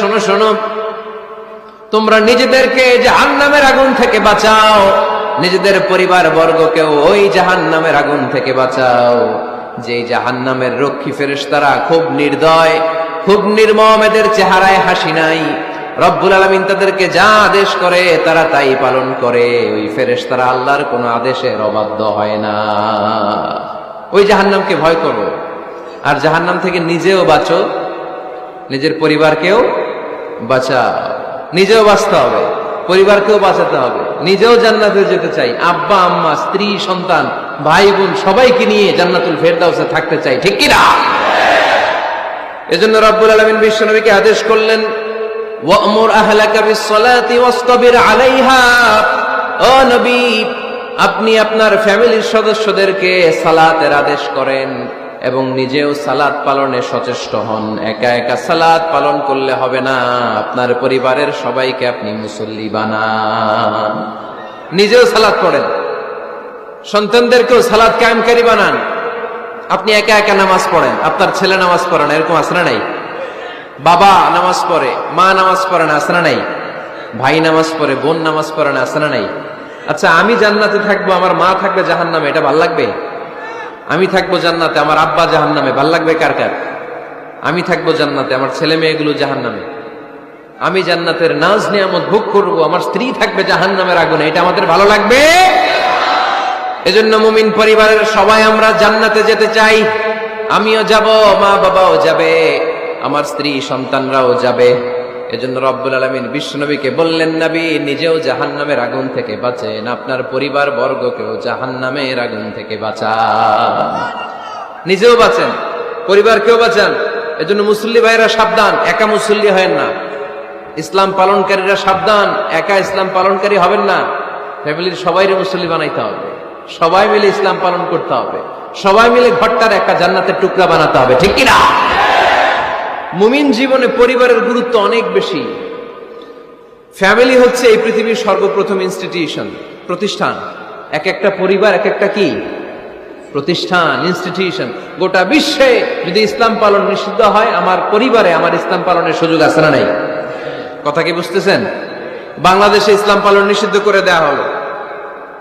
শোনো শোনো, তোমরা নিজেদেরকে জাহান্নামের আগুন থেকে বাঁচাও, নিজেদের পরিবার বর্গকেও ওই জাহান্নামের আগুন থেকে বাঁচাও। যে জাহান্নামের রক্ষী ফেরেশতারা খুব নির্দয়, খুব নির্মম, এদের চেহারায় হাসি নাই। রব্বুল আলামিন তাদেরকে যা আদেশ করে তারা তাই পালন করে। ওই ফেরেশতারা আল্লাহর কোনো আদেশের অবাধ্য হয় না। ওই জাহান্নামকে ভয় করো, আর জাহান্নাম থেকে নিজেও বাঁচো, নিজের পরিবারকেও বাঁচাও। নিজেও বাঁচতে হবে, পরিবারকেও বাঁচাতে হবে, নিজেও জান্নাতে যেতে চাই, আব্বা আম্মা স্ত্রী সন্তান ভাই বোন সবাইকে নিয়ে জান্নাতুল ফেরদাউসে থাকতে চাই, ঠিক কি না? এজন্য রব্বুল আলামিন বিশ্বনবীকে আদেশ করলেন, ওয়া'মুর আহলাকা বিস-সালাতি ওয়াসতাবির আলাইহা। ও নবী, আপনি আপনার ফ্যামিলির সদস্যদেরকে সালাতের আদেশ করেন এবং নিজেও সালাত পালনে সচেষ্ট হন। একা একা সালাত পালন করলে হবে না, আপনার পরিবারের সবাইকে আপনি মুসল্লি বানান। নিজেও সালাত পড়েন, সন্তানদেরকেও সালাত কায়েমকারী বানান। আপনি একা একা নামাজ পড়েন, আপনার ছেলে নামাজ পড়ে না, এরকম আছে না নাই? বাবা নামাজ পড়ে, মা নামাজ পড়ে না, আছে না নাই? ভাই নামাজ পড়ে, বোন নামাজ পড়ে না, আছে না নাই? আচ্ছা, আমি জান্নাতে থাকবো, আমার মা থাকবে জাহান্নামে, এটা ভাল লাগবে? আমি থাকবো জান্নাতে, আমার আব্বা জাহান্নামে, ভাল লাগবে কার কার? আমি থাকবো জান্নাতে, আমার ছেলে মেয়েগুলো জাহান্নামে। আমি জান্নাতের নাজ নিয়ামত ভোগ করবো, আমার স্ত্রী থাকবে জাহান্নামের আগুনে, এটা আমাদের ভালো লাগবে? এজন্য মুমিন পরিবারের সবাই আমরা জান্নাতে যেতে চাই। আমিও যাব, মা বাবাও যাবে, আমার স্ত্রী সন্তানরাও যাবে। এজন্য রব্বুল আলামিন বিশ্বনবীকে বললেন, নবী নিজেও জাহান্নামের আগুন থেকে বাঁচেন, আপনার পরিবার বর্গকেও জাহান্নামের আগুন থেকে বাঁচান। নিজেও বাঁচেন, পরিবারকেও বাঁচান। এজন্য মুসল্লি ভাইরা সাবধান, একা মুসল্লি হয়েন না। ইসলাম পালনকারীরা সাবধান, একা ইসলাম পালনকারী হবেন না। ফ্যামিলির সবাইরে মুসল্লি বানাইতে হবে, সবাই মিলে ইসলাম পালন করতে হবে, সবাই মিলে ঘরটার একটা জান্নাতের টুকরা বানাতে হবে, ঠিক কিনা? মুমিন জীবনে পরিবারের গুরুত্ব অনেক বেশি। ফ্যামিলি হচ্ছে এই পৃথিবীর সর্বপ্রথম ইনস্টিটিউশন, প্রতিষ্ঠান। এক একটা পরিবার এক একটা কি প্রতিষ্ঠান, ইনস্টিটিউশন। গোটা বিশ্বে যদি ইসলাম পালন নিষিদ্ধ হয়, আমার পরিবারে আমার ইসলাম পালনের সুযোগ আছে না নাই? কথা কি বুঝতেছেন? বাংলাদেশে ইসলাম পালন নিষিদ্ধ করে দেয়া হলো,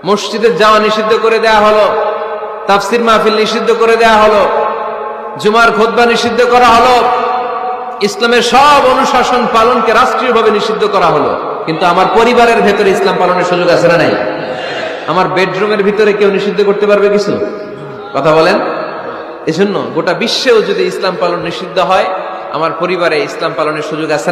মসজিদে যাওয়া নিষিদ্ধ করে দেয়া হলো, তাফসির মাহফিল নিষিদ্ধ করে দেয়া হলো, জুমার খুতবা নিষিদ্ধ করা হলো, ইসলামের সব অনুশাসন পালনকে রাষ্ট্রীয়ভাবে নিষিদ্ধ করা হলো। কিন্তু আমার পরিবারের ভেতরে ইসলাম পালনের সুযোগ আছে না নাই? আমার বেডরুমের ভিতরে কেউ নিষিদ্ধ করতে পারবে কিছু? কথা বলেন। এজন্য গোটা বিশ্বেও যদি ইসলাম পালন নিষিদ্ধ হয়, আমার পরিবারে ইসলাম পালনের সুযোগ আছে না?